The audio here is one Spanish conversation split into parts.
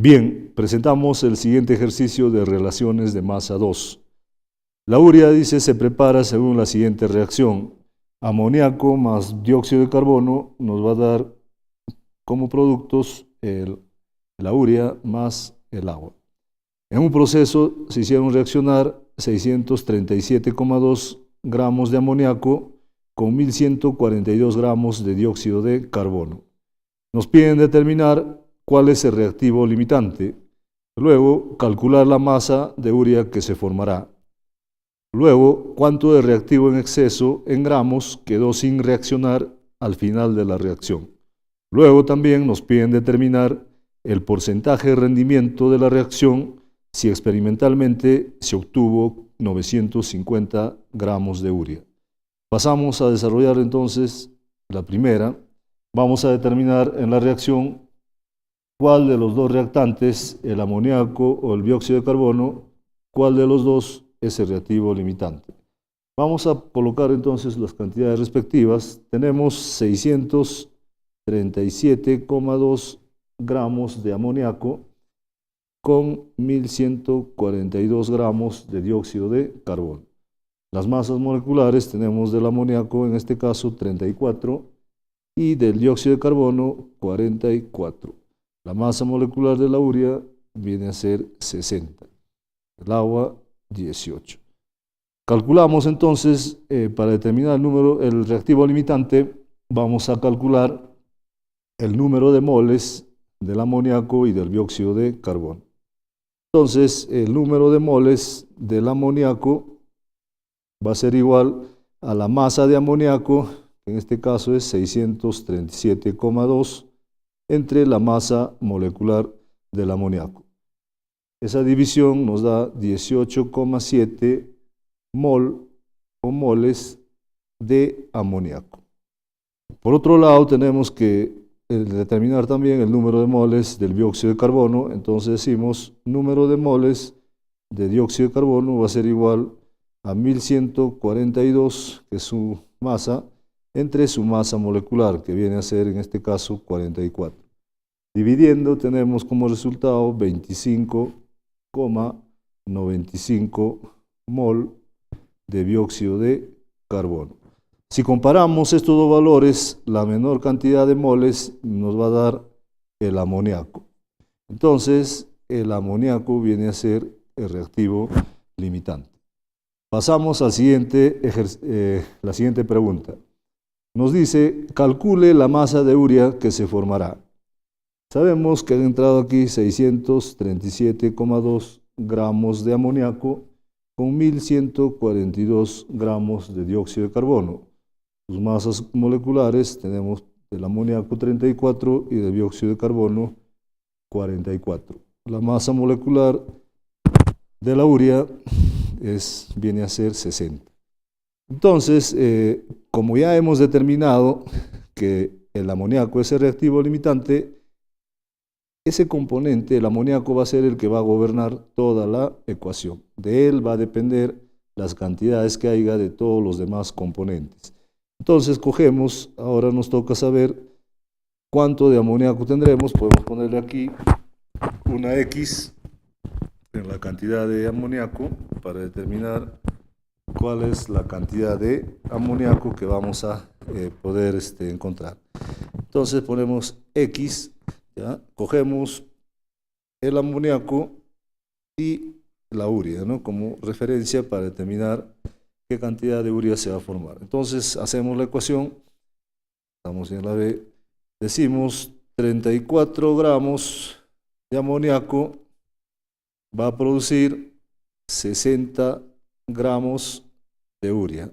Bien, presentamos el siguiente ejercicio de relaciones de masa 2. La urea, dice, se prepara según la siguiente reacción. Amoníaco más dióxido de carbono nos va a dar como productos la urea más el agua. En un proceso se hicieron reaccionar 637,2 gramos de amoníaco con 1142 gramos de dióxido de carbono. Nos piden determinar cuál es el reactivo limitante. Luego, calcular la masa de urea que se formará. Luego, cuánto de reactivo en exceso en gramos quedó sin reaccionar al final de la reacción. Luego también nos piden determinar el porcentaje de rendimiento de la reacción si experimentalmente se obtuvo 950 gramos de urea. Pasamos a desarrollar entonces la primera. Vamos a determinar en la reacción cuál de los dos reactantes, el amoníaco o el dióxido de carbono, cuál de los dos es el reactivo limitante. Vamos a colocar entonces las cantidades respectivas. Tenemos 637,2 gramos de amoníaco con 1142 gramos de dióxido de carbono. Las masas moleculares tenemos del amoníaco, en este caso 34, y del dióxido de carbono 44. La masa molecular de la urea viene a ser 60. El agua 18. Calculamos entonces, para determinar el reactivo limitante, vamos a calcular el número de moles del amoníaco y del dióxido de carbono. Entonces, el número de moles del amoníaco va a ser igual a la masa de amoníaco, que en este caso es 637,2, entre la masa molecular del amoníaco. Esa división nos da 18,7 mol o moles de amoníaco. Por otro lado, tenemos que determinar también el número de moles del dióxido de carbono. Entonces decimos número de moles de dióxido de carbono va a ser igual a 1142, que es su masa, entre su masa molecular, que viene a ser en este caso 44. Dividiendo, tenemos como resultado 25,95 mol de dióxido de carbono. Si comparamos estos dos valores, la menor cantidad de moles nos va a dar el amoníaco. Entonces, el amoníaco viene a ser el reactivo limitante. Pasamos al la siguiente pregunta. Nos dice, calcule la masa de urea que se formará. Sabemos que han entrado aquí 637,2 gramos de amoníaco con 1142 gramos de dióxido de carbono. Sus masas moleculares tenemos del amoníaco 34 y del dióxido de carbono 44. La masa molecular de la urea viene a ser 60. Entonces, como ya hemos determinado que el amoníaco es el reactivo limitante, ese componente, el amoníaco, va a ser el que va a gobernar toda la ecuación. De él va a depender las cantidades que haya de todos los demás componentes. Entonces cogemos, ahora nos toca saber cuánto de amoníaco tendremos. Podemos ponerle aquí una X en la cantidad de amoníaco para determinar cuál es la cantidad de amoníaco que vamos a poder encontrar. Entonces ponemos X, ¿ya? Cogemos el amoníaco y la urea, ¿no?, como referencia para determinar qué cantidad de urea se va a formar. Entonces hacemos la ecuación, estamos en la B, decimos 34 gramos de amoníaco va a producir 60 gramos de urea.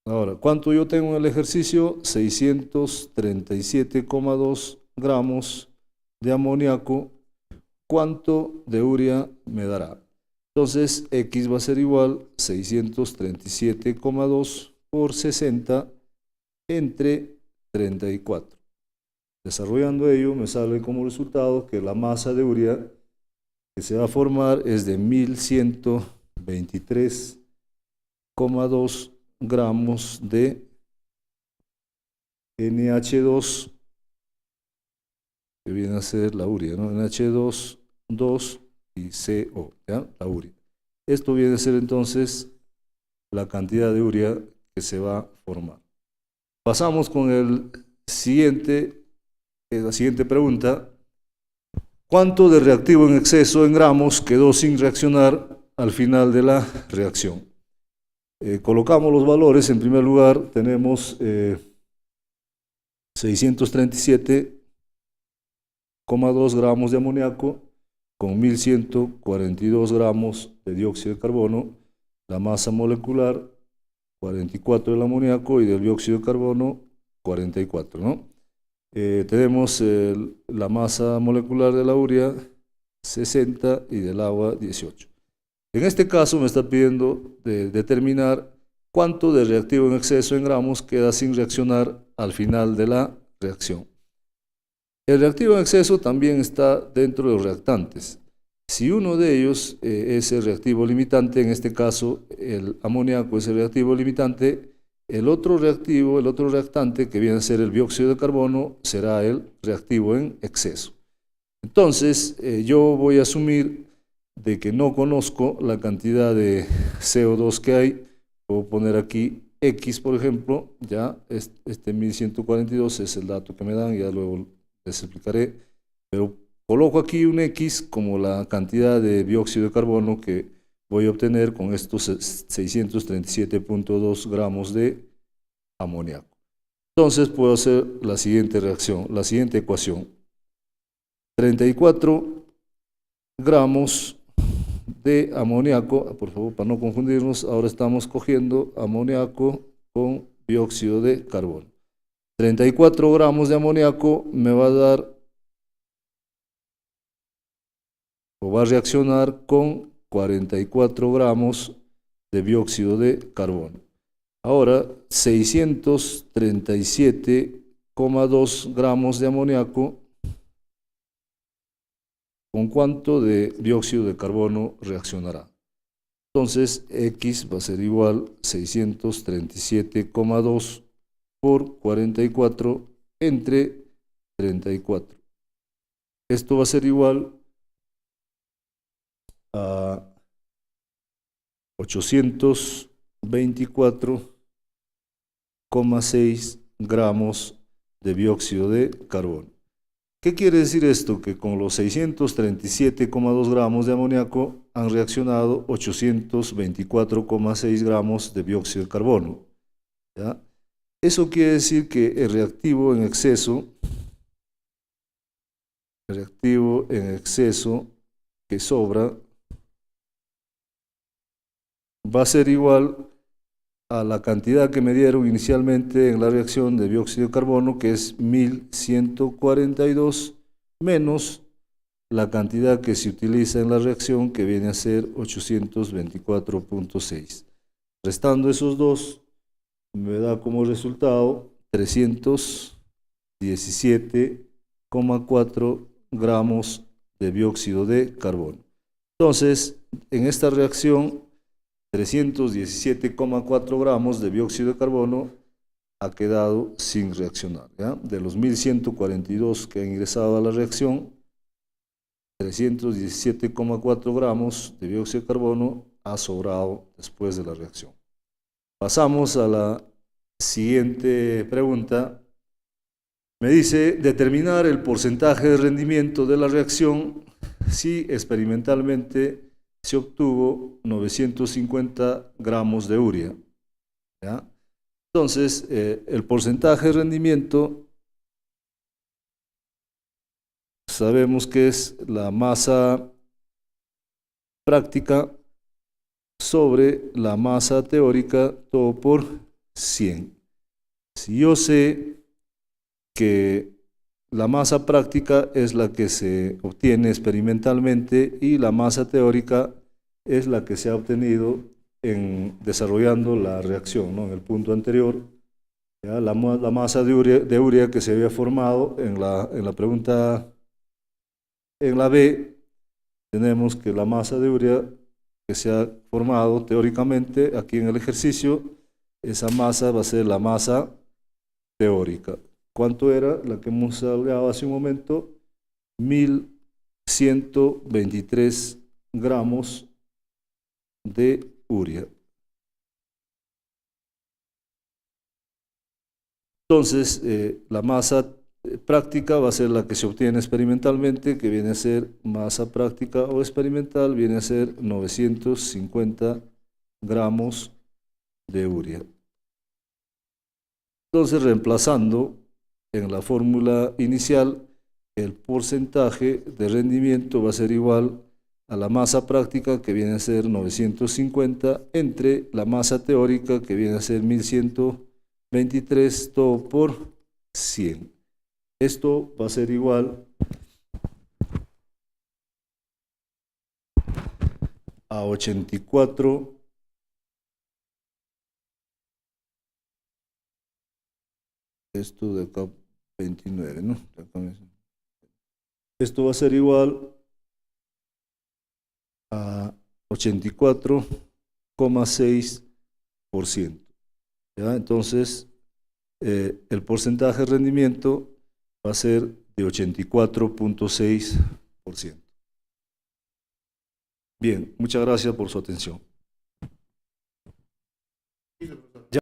Ahora, ¿cuánto yo tengo en el ejercicio? 637,2 gramos de amoníaco. ¿Cuánto de urea me dará? Entonces, X va a ser igual 637,2 por 60 entre 34. Desarrollando ello, me sale como resultado que la masa de urea que se va a formar es de 1123,2 gramos de NH2 que viene a ser la urea, ¿no? NH2, 2 y CO, ¿ya? La urea. Esto viene a ser entonces la cantidad de urea que se va a formar. Pasamos con la siguiente pregunta. ¿Cuánto de reactivo en exceso en gramos quedó sin reaccionar al final de la reacción? Colocamos los valores. En primer lugar tenemos 637,2 gramos de amoníaco con 1142 gramos de dióxido de carbono. La masa molecular 44 del amoníaco y del dióxido de carbono 44, ¿no? Tenemos la masa molecular de la urea 60 y del agua 18. En este caso me está pidiendo determinar cuánto de reactivo en exceso en gramos queda sin reaccionar al final de la reacción. El reactivo en exceso también está dentro de los reactantes. Si uno de ellos es el reactivo limitante, en este caso el amoníaco es el reactivo limitante, el otro reactante, que viene a ser el dióxido de carbono, será el reactivo en exceso. Entonces, yo voy a asumir de que no conozco la cantidad de CO2 que hay. Puedo poner aquí X, por ejemplo, ya este 1142 es el dato que me dan, ya luego les explicaré, pero coloco aquí un X como la cantidad de dióxido de carbono que voy a obtener con estos 637,2 gramos de amoníaco. Entonces puedo hacer la siguiente reacción, la siguiente ecuación. 34 gramos de amoníaco, por favor, para no confundirnos, ahora estamos cogiendo amoníaco con dióxido de carbono. 34 gramos de amoníaco me va a dar, o va a reaccionar con 44 gramos de dióxido de carbono. Ahora, 637,2 gramos de amoníaco, ¿con cuánto de dióxido de carbono reaccionará? Entonces, X va a ser igual 637,2 por 44 entre 34. Esto va a ser igual a 824,6 gramos de dióxido de carbono. ¿Qué quiere decir esto? Que con los 637,2 gramos de amoníaco han reaccionado 824,6 gramos de dióxido de carbono, ¿ya? Eso quiere decir que el reactivo en exceso que sobra va a ser igual a la cantidad que me dieron inicialmente en la reacción de dióxido de carbono, que es 1142, menos la cantidad que se utiliza en la reacción, que viene a ser 824,6. Restando esos dos, me da como resultado 317,4 gramos de dióxido de carbono. Entonces, en esta reacción, 317,4 gramos de dióxido de carbono ha quedado sin reaccionar, ¿ya? De los 1142 que han ingresado a la reacción, 317,4 gramos de dióxido de carbono ha sobrado después de la reacción. Pasamos a la siguiente pregunta. Me dice determinar el porcentaje de rendimiento de la reacción si experimentalmente se obtuvo 950 gramos de urea, ¿ya? Entonces, el porcentaje de rendimiento sabemos que es la masa práctica sobre la masa teórica, todo por 100. Si yo sé que la masa práctica es la que se obtiene experimentalmente y la masa teórica es la que se ha obtenido desarrollando la reacción, ¿no? En el punto anterior, ¿ya? La masa de urea que se había formado en la pregunta, en la B, tenemos que la masa de urea que se ha formado teóricamente, aquí en el ejercicio, esa masa va a ser la masa teórica. ¿Cuánto era la que hemos hablado hace un momento? 1.123 gramos de urea. Entonces, la masa práctica va a ser la que se obtiene experimentalmente, que viene a ser masa práctica o experimental, viene a ser 950 gramos de urea. Entonces, reemplazando en la fórmula inicial, el porcentaje de rendimiento va a ser igual a la masa práctica, que viene a ser 950, entre la masa teórica, que viene a ser 1123, todo por 100. Esto va a ser igual a 84. Esto de acá 29, ¿no? Esto va a ser igual a 84,6%. ¿Ya? Entonces, el porcentaje de rendimiento va a ser de 84,6%. Bien, muchas gracias por su atención.